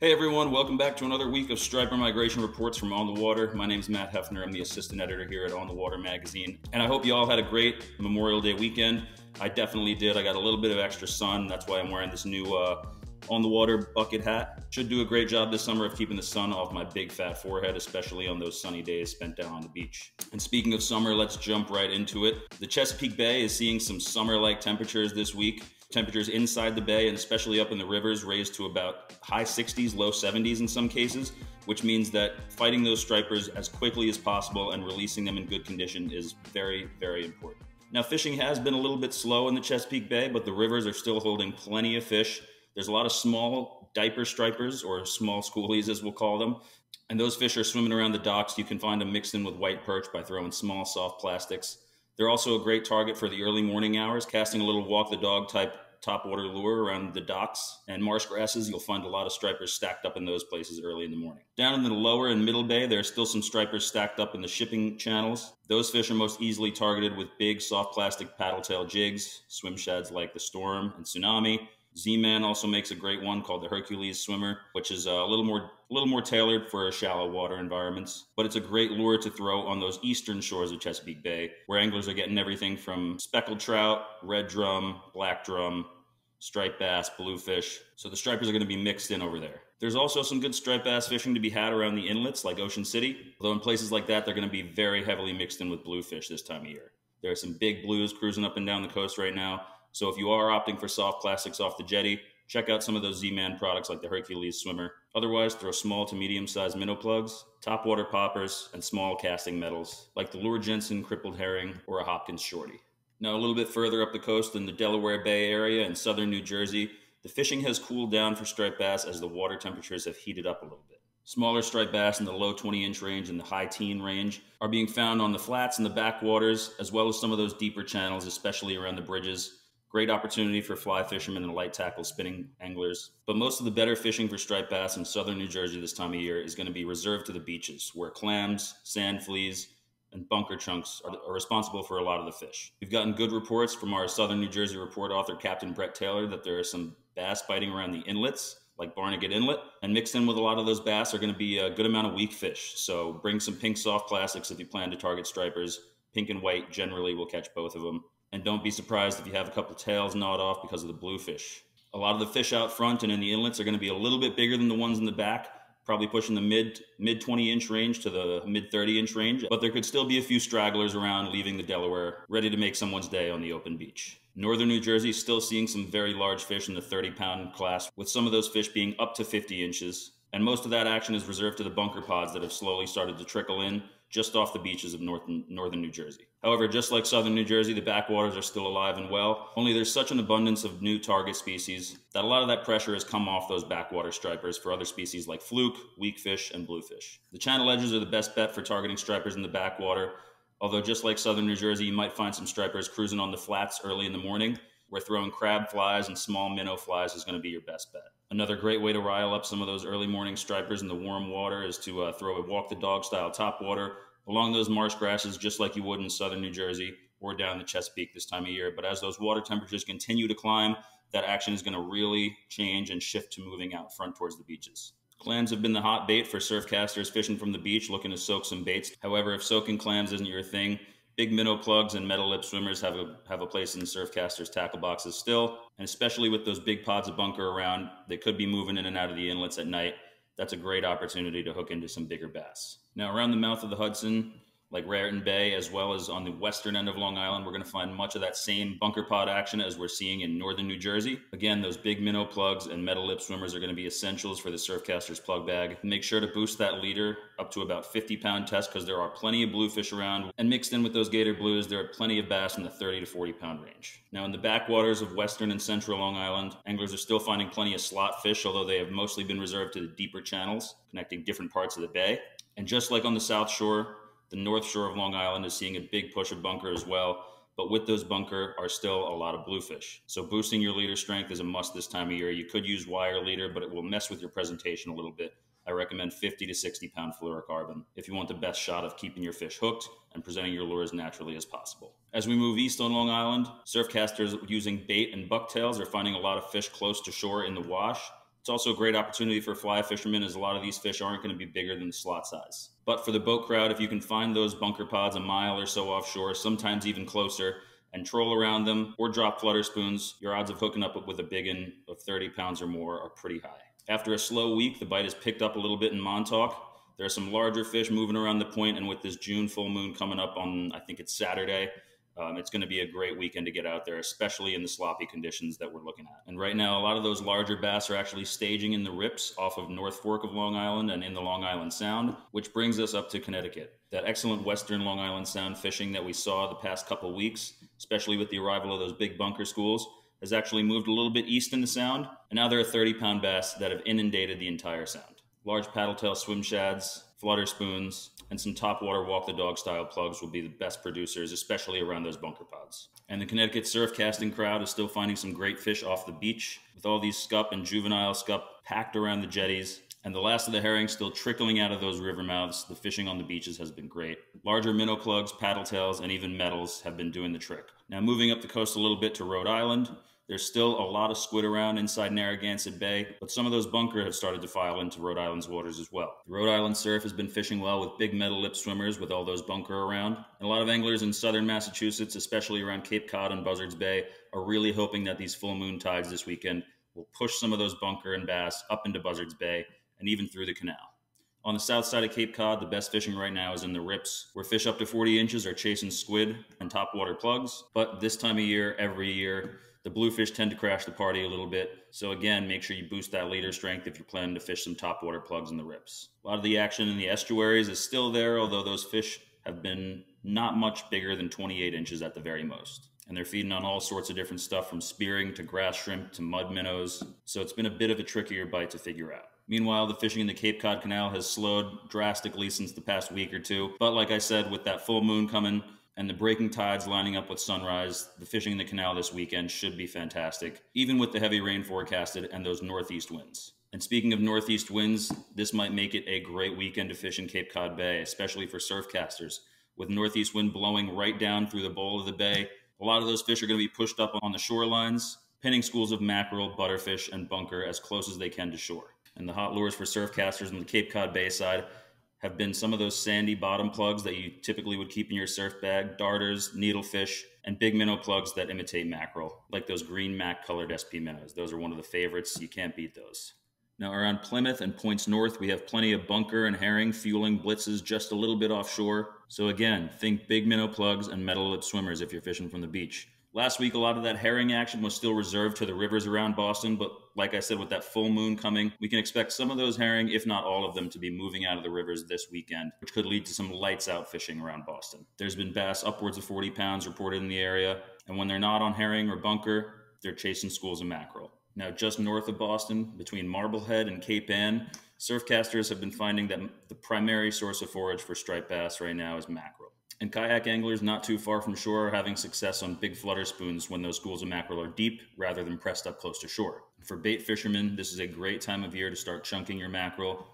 Hey everyone, welcome back to another week of striper migration reports from On the Water. My name is Matt Haeffner. I'm the assistant editor here at On the Water magazine. And I hope you all had a great Memorial Day weekend. I definitely did. I got a little bit of extra sun. That's why I'm wearing this new On the Water bucket hat. Should do a great job this summer of keeping the sun off my big fat forehead, especially on those sunny days spent down on the beach. And speaking of summer, let's jump right into it. The Chesapeake Bay is seeing some summer-like temperatures this week. Temperatures inside the bay and especially up in the rivers raised to about high 60s, low 70s in some cases, which means that fighting those stripers as quickly as possible and releasing them in good condition is very, very important. Now, fishing has been a little bit slow in the Chesapeake Bay, but the rivers are still holding plenty of fish. There's a lot of small diaper stripers, or small schoolies as we'll call them, and those fish are swimming around the docks. You can find them mixed in with white perch by throwing small, soft plastics. They're also a great target for the early morning hours, casting a little walk the dog type topwater lure around the docks and marsh grasses. You'll find a lot of stripers stacked up in those places early in the morning. Down in the lower and middle bay, there are still some stripers stacked up in the shipping channels. Those fish are most easily targeted with big soft plastic paddle tail jigs, swim shads like the Storm and Tsunami. Z-Man also makes a great one called the Hercules Swimmer, which is a little more tailored for shallow water environments. But it's a great lure to throw on those eastern shores of Chesapeake Bay, where anglers are getting everything from speckled trout, red drum, black drum, striped bass, bluefish. So the stripers are going to be mixed in over there. There's also some good striped bass fishing to be had around the inlets like Ocean City, although in places like that, they're going to be very heavily mixed in with bluefish this time of year. There are some big blues cruising up and down the coast right now. So if you are opting for soft plastics off the jetty, check out some of those Z-Man products like the Hercules Swimmer. Otherwise, throw small to medium-sized minnow plugs, topwater poppers, and small casting metals like the Lure Jensen crippled herring or a Hopkins shorty. Now, a little bit further up the coast in the Delaware Bay area in southern New Jersey, the fishing has cooled down for striped bass as the water temperatures have heated up a little bit. Smaller striped bass in the low 20-inch range and the high teen range are being found on the flats and the backwaters, as well as some of those deeper channels, especially around the bridges. Great opportunity for fly fishermen and light tackle spinning anglers. But most of the better fishing for striped bass in southern New Jersey this time of year is going to be reserved to the beaches, where clams, sand fleas, and bunker chunks are responsible for a lot of the fish. We've gotten good reports from our Southern New Jersey report author, Captain Brett Taylor, that there are some bass biting around the inlets, like Barnegat Inlet, and mixed in with a lot of those bass are going to be a good amount of weak fish. So bring some pink soft plastics if you plan to target stripers. Pink and white generally will catch both of them. And don't be surprised if you have a couple tails gnawed off because of the bluefish. A lot of the fish out front and in the inlets are going to be a little bit bigger than the ones in the back, probably pushing the mid 20-inch range to the mid 30-inch range. But there could still be a few stragglers around leaving the Delaware, ready to make someone's day on the open beach. Northern New Jersey is still seeing some very large fish in the 30-pound class, with some of those fish being up to 50 inches. And most of that action is reserved to the bunker pods that have slowly started to trickle in just off the beaches of northern New Jersey. However, just like southern New Jersey, the backwaters are still alive and well, only there's such an abundance of new target species that a lot of that pressure has come off those backwater stripers for other species like fluke, weakfish, and bluefish. The channel edges are the best bet for targeting stripers in the backwater, although just like southern New Jersey, you might find some stripers cruising on the flats early in the morning, where throwing crab flies and small minnow flies is going to be your best bet. Another great way to rile up some of those early morning stripers in the warm water is to throw a walk the dog style topwater along those marsh grasses, just like you would in southern New Jersey or down the Chesapeake this time of year. But as those water temperatures continue to climb, that action is going to really change and shift to moving out front towards the beaches. Clams have been the hot bait for surf casters fishing from the beach looking to soak some baits. However, if soaking clams isn't your thing, big minnow plugs and metal lip swimmers have a place in surf casters' tackle boxes still, and especially with those big pods of bunker around, they could be moving in and out of the inlets at night. That's a great opportunity to hook into some bigger bass. Now, around the mouth of the Hudson, like Raritan Bay, as well as on the western end of Long Island, we're going to find much of that same bunker pod action as we're seeing in northern New Jersey. Again, those big minnow plugs and metal lip swimmers are going to be essentials for the surfcaster's plug bag. Make sure to boost that leader up to about 50-pound test because there are plenty of bluefish around. And mixed in with those gator blues, there are plenty of bass in the 30 to 40-pound range. Now, in the backwaters of western and central Long Island, anglers are still finding plenty of slot fish, although they have mostly been reserved to the deeper channels connecting different parts of the bay. And just like on the South Shore, the North Shore of Long Island is seeing a big push of bunker as well, but with those bunker are still a lot of bluefish. So boosting your leader strength is a must this time of year. You could use wire leader, but it will mess with your presentation a little bit. I recommend 50 to 60-pound fluorocarbon if you want the best shot of keeping your fish hooked and presenting your lure as naturally as possible. As we move east on Long Island, surf casters using bait and bucktails are finding a lot of fish close to shore in the wash. It's also a great opportunity for fly fishermen, as a lot of these fish aren't going to be bigger than the slot size. But for the boat crowd, if you can find those bunker pods a mile or so offshore, sometimes even closer, and troll around them or drop flutter spoons, your odds of hooking up with a big one of 30 pounds or more are pretty high. After a slow week, the bite has picked up a little bit in Montauk. There are some larger fish moving around the point, and with this June full moon coming up on, I think it's Saturday, it's going to be a great weekend to get out there, especially in the sloppy conditions that we're looking at. And right now, a lot of those larger bass are actually staging in the rips off of North Fork of Long Island and in the Long Island Sound, which brings us up to Connecticut. That excellent western Long Island Sound fishing that we saw the past couple weeks, especially with the arrival of those big bunker schools, has actually moved a little bit east in the Sound, and now there are 30-pound bass that have inundated the entire Sound. Large paddletail swim shads, flutter spoons, and some topwater walk-the-dog style plugs will be the best producers, especially around those bunker pods. And the Connecticut surf casting crowd is still finding some great fish off the beach, with all these scup and juvenile scup packed around the jetties. And the last of the herring still trickling out of those river mouths. The fishing on the beaches has been great. Larger minnow plugs, paddletails, and even metals have been doing the trick. Now moving up the coast a little bit to Rhode Island, there's still a lot of squid around inside Narragansett Bay, but some of those bunker have started to file into Rhode Island's waters as well. The Rhode Island surf has been fishing well with big metal lip swimmers with all those bunker around. And a lot of anglers in southern Massachusetts, especially around Cape Cod and Buzzards Bay, are really hoping that these full moon tides this weekend will push some of those bunker and bass up into Buzzards Bay and even through the canal. On the south side of Cape Cod, the best fishing right now is in the rips, where fish up to 40 inches are chasing squid and topwater plugs. But this time of year, every year, the bluefish tend to crash the party a little bit. So again, make sure you boost that leader strength if you're planning to fish some topwater plugs in the rips. A lot of the action in the estuaries is still there, although those fish have been not much bigger than 28 inches at the very most. And they're feeding on all sorts of different stuff, from spearing to grass shrimp to mud minnows. So it's been a bit of a trickier bite to figure out. Meanwhile, the fishing in the Cape Cod Canal has slowed drastically since the past week or two. But like I said, with that full moon coming and the breaking tides lining up with sunrise, the fishing in the canal this weekend should be fantastic, even with the heavy rain forecasted and those northeast winds. And speaking of northeast winds, this might make it a great weekend to fish in Cape Cod Bay, especially for surf casters. With northeast wind blowing right down through the bowl of the bay, a lot of those fish are going to be pushed up on the shorelines, pinning schools of mackerel, butterfish, and bunker as close as they can to shore. And the hot lures for surf casters on the Cape Cod Bay side have been some of those sandy bottom plugs that you typically would keep in your surf bag, darters, needlefish, and big minnow plugs that imitate mackerel, like those green mac colored SP minnows. Those are one of the favorites. You can't beat those. Now around Plymouth and points north, we have plenty of bunker and herring fueling blitzes just a little bit offshore. So again, think big minnow plugs and metal lip swimmers if you're fishing from the beach. Last week, a lot of that herring action was still reserved to the rivers around Boston, but like I said, with that full moon coming, we can expect some of those herring, if not all of them, to be moving out of the rivers this weekend, which could lead to some lights out fishing around Boston. There's been bass upwards of 40 pounds reported in the area, and when they're not on herring or bunker, they're chasing schools of mackerel. Now, just north of Boston, between Marblehead and Cape Ann, surf casters have been finding that the primary source of forage for striped bass right now is mackerel. And kayak anglers not too far from shore are having success on big flutter spoons when those schools of mackerel are deep rather than pressed up close to shore. For bait fishermen, this is a great time of year to start chunking your mackerel,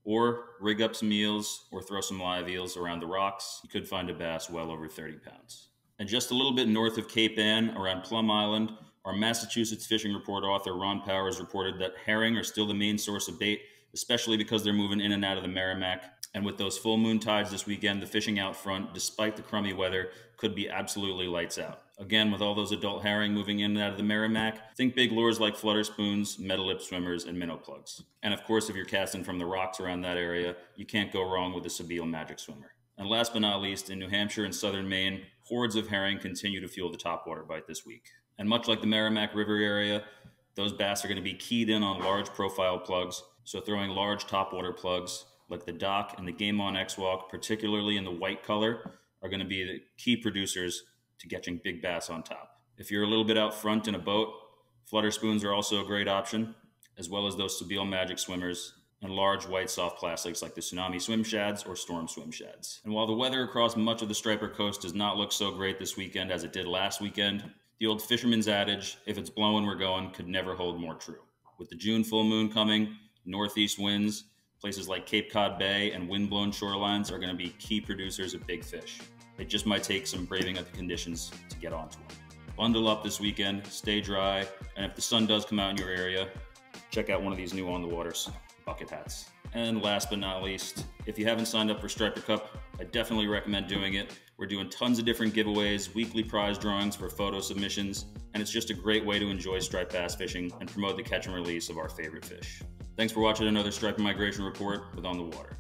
or rig up some eels or throw some live eels around the rocks. You could find a bass well over 30 pounds. And just a little bit north of Cape Ann, around Plum Island, our Massachusetts Fishing Report author Ron Powers reported that herring are still the main source of bait, especially because they're moving in and out of the Merrimack. And with those full moon tides this weekend, the fishing out front, despite the crummy weather, could be absolutely lights out. Again, with all those adult herring moving in and out of the Merrimack, think big lures like flutter spoons, metal lip swimmers, and minnow plugs. And of course, if you're casting from the rocks around that area, you can't go wrong with the Sebile Magic Swimmer. And last but not least, in New Hampshire and southern Maine, hordes of herring continue to fuel the topwater bite this week. And much like the Merrimack River area, those bass are going to be keyed in on large profile plugs, so throwing large topwater plugs like the Dock and the Game On X-Walk, particularly in the white color, are going to be the key producers to catching big bass on top. If you're a little bit out front in a boat, flutter spoons are also a great option, as well as those Sebile Magic Swimmers and large white soft plastics like the Tsunami Swim Shads or Storm Swim Shads. And while the weather across much of the Striper Coast does not look so great this weekend as it did last weekend, the old fisherman's adage, if it's blowing, we're going, could never hold more true. With the June full moon coming, northeast winds, places like Cape Cod Bay and wind-blown shorelines are going to be key producers of big fish. It just might take some braving of the conditions to get onto them. Bundle up this weekend, stay dry, and if the sun does come out in your area, check out one of these new On the Waters bucket hats. And last but not least, if you haven't signed up for Striper Cup, I definitely recommend doing it. We're doing tons of different giveaways, weekly prize drawings for photo submissions, and it's just a great way to enjoy striped bass fishing and promote the catch and release of our favorite fish. Thanks for watching another Striper Migration Report with On the Water.